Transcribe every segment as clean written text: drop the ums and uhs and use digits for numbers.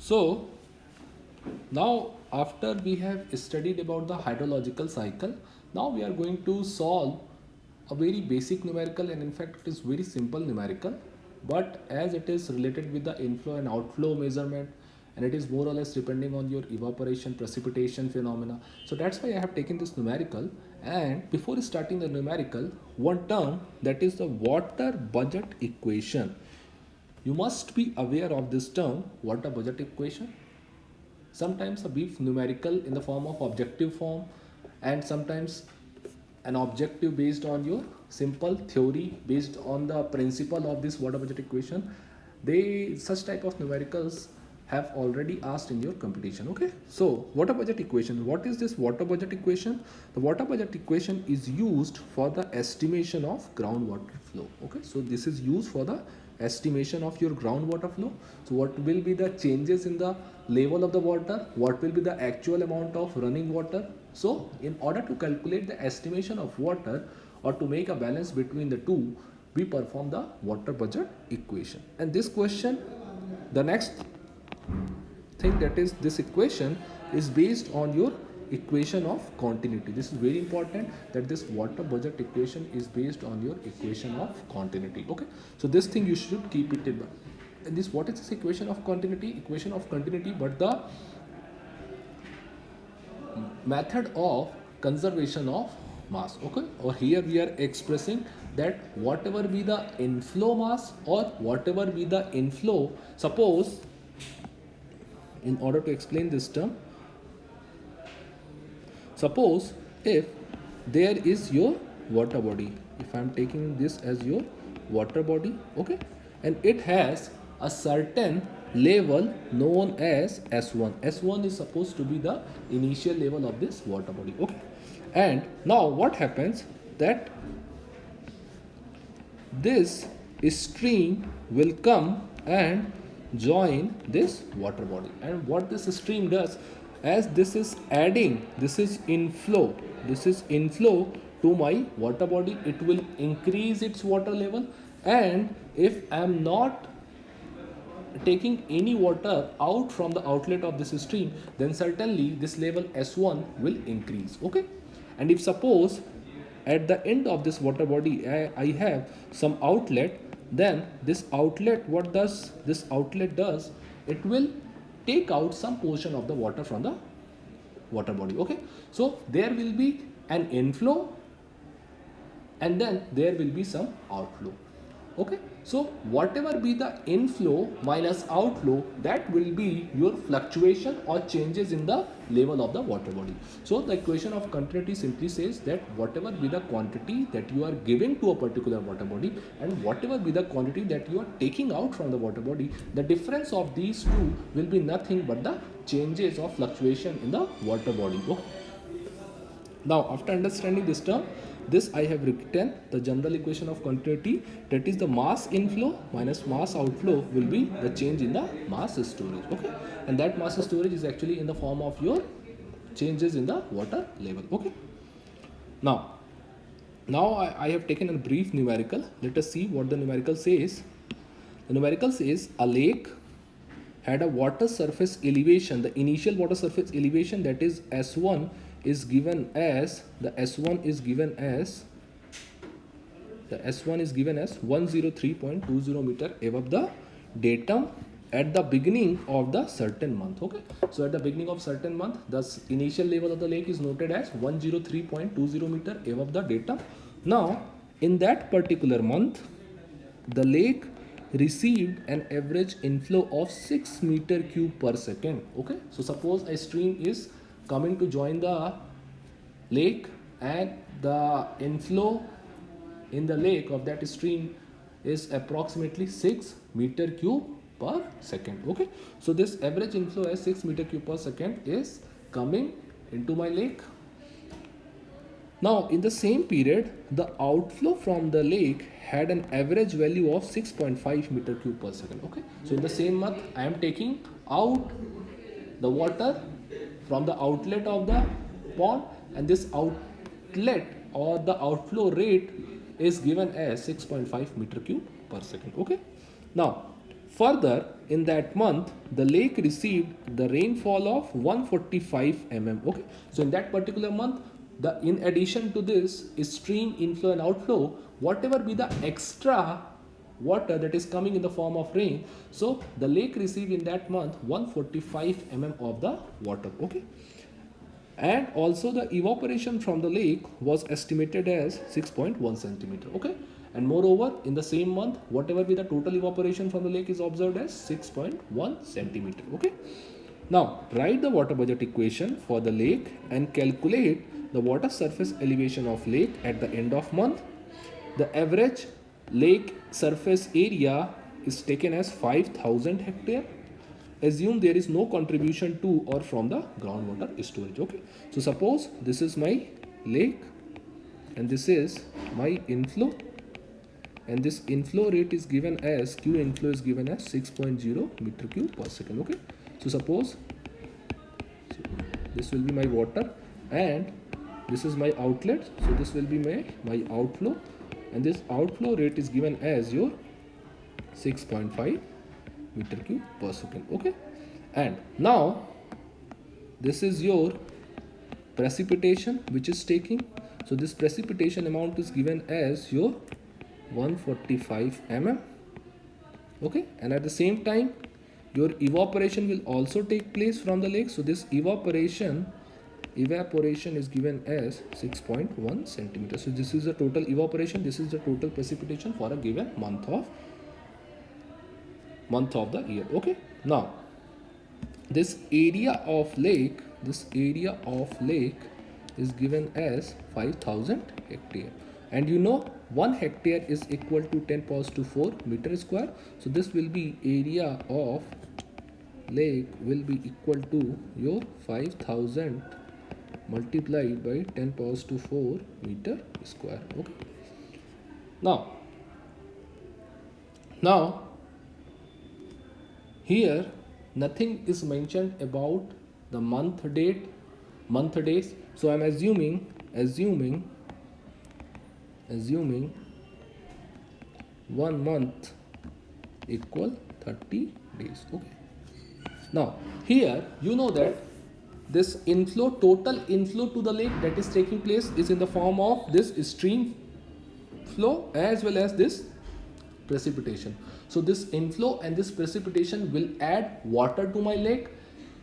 So now after we have studied about the hydrological cycle, now we are going to solve a very basic numerical, and in fact it is very simple numerical, but as it is related with the inflow and outflow measurement, and it is more or less depending on your evaporation precipitation phenomena, so that's why I have taken this numerical. And before starting the numerical, one term, that is the water budget equation. You must be aware of this term, water budget equation. Sometimes a brief numerical in the form of objective form, and sometimes an objective based on your simple theory based on the principle of this water budget equation. They such type of numericals have already asked in your competition. Okay, so water budget equation, what is this water budget equation? The water budget equation is used for the estimation of groundwater flow. Okay, so this is used for the estimation of your groundwater flow. So what will be the changes in the level of the water, what will be the actual amount of running water. So in order to calculate the estimation of water, or to make a balance between the two, we perform the water budget equation. And this question, the next thing, that is this equation is based on your equation of continuity. This is very important, that this water budget equation is based on your equation of continuity. Okay, so this thing you should keep it in mind. And this, what is this equation of continuity? Equation of continuity, but the method of conservation of mass. Okay, or here we are expressing that whatever be the inflow mass or whatever be the inflow, suppose, in order to explain this term, suppose if there is your water body, if I am taking this as your water body, okay, and it has a certain level known as S1. S1 is supposed to be the initial level of this water body. Okay, and now what happens, that this stream will come and join this water body, and what this stream does, as this is adding, this is inflow to my water body, it will increase its water level. And if I am not taking any water out from the outlet of this stream, then certainly this level S1 will increase. Okay, and if suppose at the end of this water body I have some outlet, then this outlet, what does this outlet does, it will take out some portion of the water from the water body. Okay, so there will be an inflow and then there will be some outflow. Okay, so whatever be the inflow minus outflow, that will be your fluctuation or changes in the level of the water body. So the equation of continuity simply says that whatever be the quantity that you are giving to a particular water body and whatever be the quantity that you are taking out from the water body, the difference of these two will be nothing but the changes or fluctuation in the water body. Okay. Now after understanding this term, this I have written the general equation of continuity, that is the mass inflow minus mass outflow will be the change in the mass storage. Okay, and that mass storage is actually in the form of your changes in the water level. Okay, now I have taken a brief numerical. Let us see what the numerical says. The numerical says a lake had a water surface elevation, the initial water surface elevation, that is S1 is given as, the S1 is given as 103.20 meter above the datum at the beginning of the certain month. Okay, so at the beginning of certain month, the initial level of the lake is noted as 103.20 meter above the datum. Now in that particular month, the lake received an average inflow of 6 meter cube per second. Okay, so suppose a stream is coming to join the lake and the inflow in the lake of that stream is approximately 6 meter cube per second. Okay, so this average inflow as 6 meter cube per second is coming into my lake. Now in the same period, the outflow from the lake had an average value of 6.5 meter cube per second. Okay, so in the same month I am taking out the water from the outlet of the pond, and this outlet or the outflow rate is given as 6.5 meter cube per second. Okay, now Further, in that month, the lake received the rainfall of 145 mm. Okay, so in that particular month, in addition to this stream inflow and outflow, whatever be the extra water that is coming in the form of rain, so the lake received in that month 145 mm of the water. Okay, and also the evaporation from the lake was estimated as 6.1 centimeter. Okay, and moreover in the same month, whatever be the total evaporation from the lake is observed as 6.1 centimeter. Okay, now write the water budget equation for the lake and calculate the water surface elevation of lake at the end of month. The average lake surface area is taken as 5000 hectare. Assume there is no contribution to or from the groundwater storage. Okay, so suppose this is my lake and this is my inflow, and this inflow rate is given as Q inflow is given as 6.0 meter cube per second. Okay, so suppose this will be my water and this is my outlet, so this will be my outflow, and this outflow rate is given as your 6.5 meter cube per second. Okay, and now this is your precipitation which is taking, so this precipitation amount is given as your 145 mm. Okay, and at the same time your evaporation will also take place from the lake, so this evaporation is given as 6.1 centimeter. So this is the total evaporation, this is the total precipitation for a given month of the year. Okay, now this area of lake is given as 5000 hectare, and you know 1 hectare is equal to 10 powers to 4 meter square, so this will be area of lake will be equal to your 5000 multiplied by 10 powers to 4 meter square. Okay, now here nothing is mentioned about the month days, so I'm assuming 1 month equal 30 days. Okay, now here you know that this total inflow to the lake that is taking place is in the form of this stream flow as well as this precipitation. So this inflow and this precipitation will add water to my lake,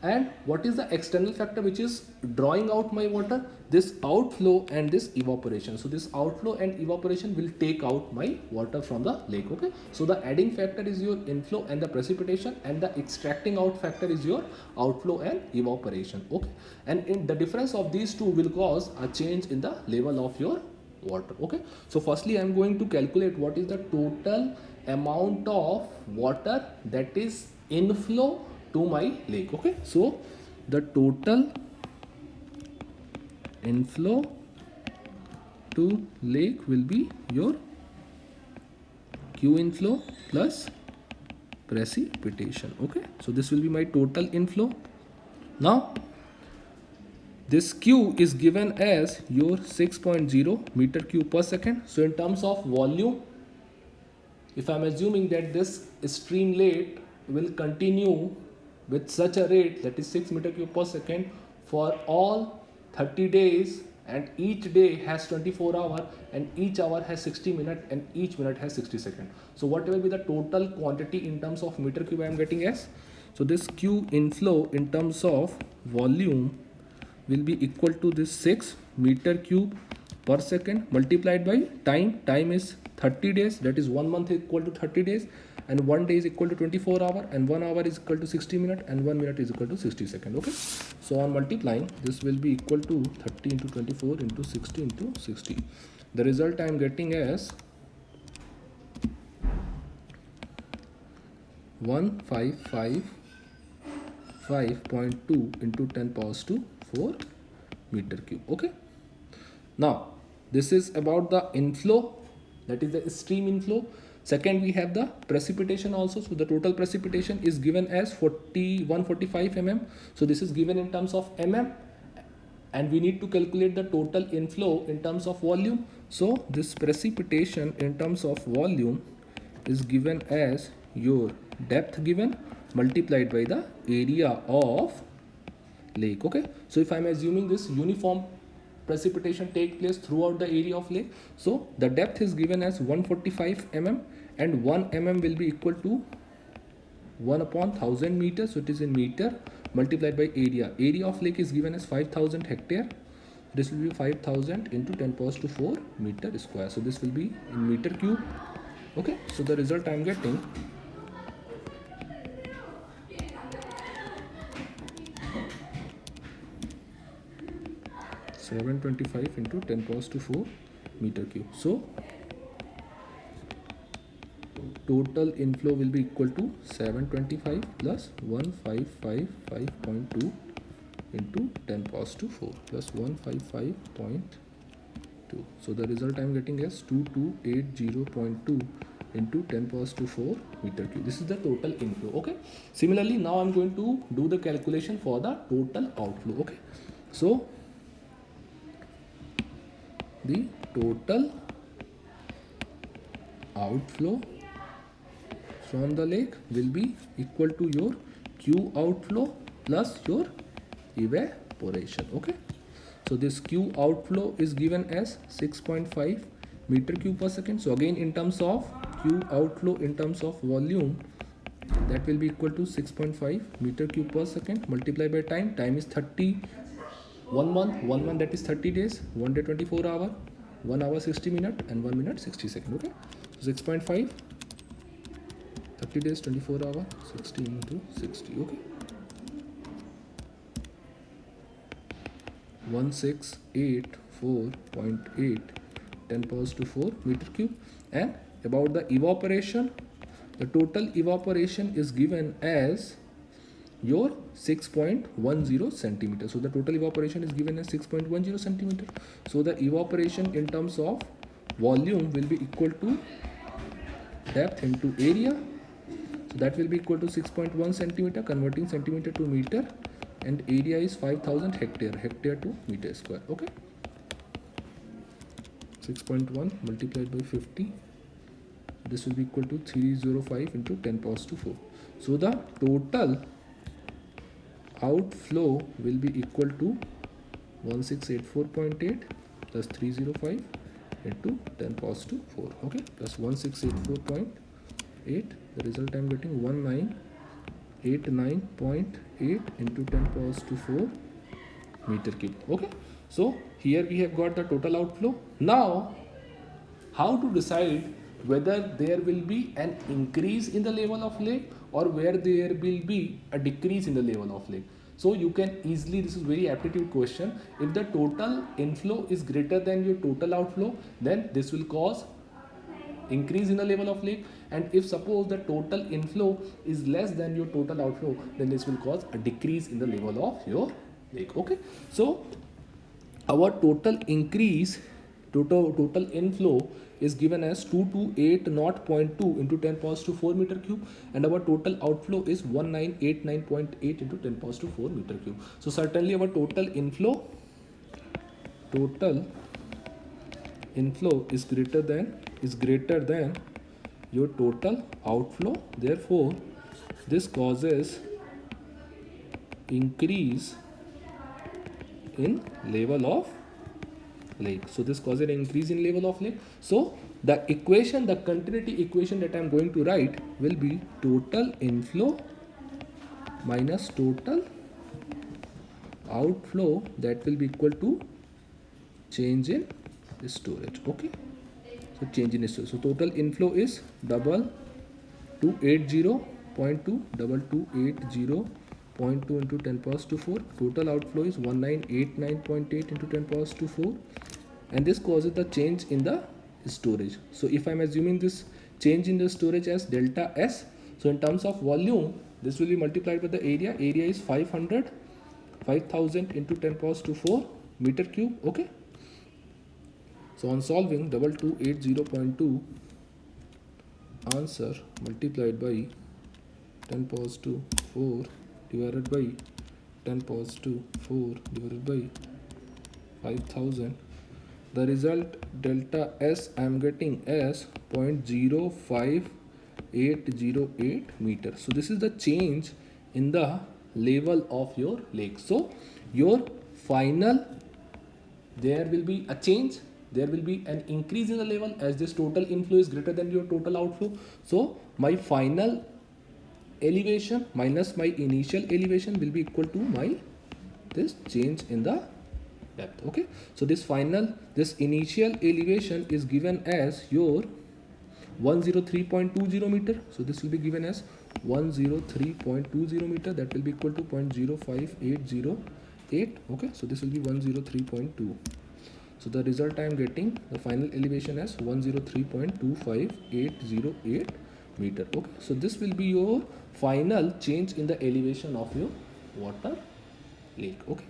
and what is the external factor which is drawing out my water? This outflow and this evaporation. So this outflow and evaporation will take out my water from the lake. Okay, so the adding factor is your inflow and the precipitation, and the extracting out factor is your outflow and evaporation. Okay, and in the difference of these two will cause a change in the level of your water. Okay, so firstly I am going to calculate what is the total amount of water that is inflow to my lake. Okay, so the total inflow to lake will be your Q inflow plus precipitation. Okay, so this will be my total inflow. Now this Q is given as your 6.0 meter cube per second. So in terms of volume, if I am assuming that this stream rate will continue with such a rate, that is 6 meter cube per second for all 30 days, and each day has 24 hours, and each hour has 60 minutes, and each minute has 60 seconds. So whatever be the total quantity in terms of meter cube I am getting as, so this Q inflow in terms of volume will be equal to this 6 meter cube per second multiplied by time is 30 days, that is 1 month is equal to 30 days, and 1 day is equal to 24 hours, and 1 hour is equal to 60 minutes, and 1 minute is equal to 60 seconds. Okay, so on multiplying, this will be equal to 30 into 24 into 60 into 60. The result I am getting as 1555.2 into 10 powers to 4 meter cube. Okay, now this is about the inflow, that is the stream inflow. Second, we have the precipitation also. So the total precipitation is given as 145 mm. So this is given in terms of mm, and we need to calculate the total inflow in terms of volume. So this precipitation in terms of volume is given as your depth given multiplied by the area of lake. Okay, so if I'm assuming this uniform precipitation take place throughout the area of lake, so the depth is given as 145 mm and 1 mm will be equal to 1 upon 1000 meters, so it is in meter, multiplied by area of lake is given as 5000 hectare. This will be 5000 into 10 power to 4 meter square, so this will be in meter cube. Okay, so the result I am getting 725 into 10 power to 4 meter cube. So total inflow will be equal to 725 plus 1555.2 into 10 power to 4 plus 155.2. So the result I am getting is 2280.2 into 10 power to 4 meter cube. This is the total inflow. Okay, similarly now I am going to do the calculation for the total outflow. Okay, so the total outflow from the lake will be equal to your Q outflow plus your evaporation. Okay, so this Q outflow is given as 6.5 meter cube per second. So again, in terms of Q outflow in terms of volume, that will be equal to 6.5 meter cube per second multiplied by time. Time is 30. 1 month that is 30 days, 1 day 24 hour, 1 hour 60 minute and 1 minute 60 second. Okay, so 6.5, 30 days 24 hour, 60 into 60. Okay, 1684.8 10 powers to 4 meter cube. And about the evaporation, the total evaporation is given as your 6.10 centimeter. So the total evaporation is given as 6.10 centimeter. So the evaporation in terms of volume will be equal to depth into area. So that will be equal to 6.1 centimeter, converting centimeter to meter, and area is 5000 hectare to meter square. Okay, 6.1 multiplied by 50, this will be equal to 305 into 10 powers to 4. So the total outflow will be equal to 1684.8 plus 305 into 10 powers to 4. Okay, plus 1684.8. The result I am getting 1989.8 into 10 powers to 4 meter cube. Okay, so here we have got the total outflow. Now how to decide whether there will be an increase in the level of lake or where there will be a decrease in the level of lake? So you can easily, this is very aptitude question, if the total inflow is greater than your total outflow, then this will cause increase in the level of lake, and if suppose the total inflow is less than your total outflow, then this will cause a decrease in the level of your lake. Okay, so our total increase, total inflow is given as 2280.2 into 10 powers to 4 meter cube, and our total outflow is 1989.8 into 10 powers to 4 meter cube. So certainly our total inflow is greater than your total outflow. Therefore this causes increase in level of lake. So this causes an increase in level of lake. So the equation, the continuity equation that I am going to write will be total inflow minus total outflow, that will be equal to change in storage. Okay, so change in storage. So total inflow is 2280.2 into 10 powers to 4. Total outflow is 1989.8 into 10 powers to 4, and this causes the change in the storage. So if I am assuming this change in the storage as delta S, so in terms of volume, this will be multiplied by the area. Area is 5000 into 10 powers to 4 meter cube. Okay, so on solving, 2280.2 answer multiplied by 10 powers to 4 divided by 10 powers to 4 divided by 5000. The result delta S I am getting as 0.05 808 meter. So this is the change in the level of your lake. So your final, there will be a change, there will be an increase in the level as this total inflow is greater than your total outflow. So my final elevation minus my initial elevation will be equal to my this change in the depth. Okay, so this initial elevation is given as your 103.20 meter. So this will be given as 103.20 meter, that will be equal to 0.05808. Okay, so this will be 103.2. so the result I am getting, the final elevation as 103.25808 meter. Okay, so this will be your final change in the elevation of your water lake. Okay.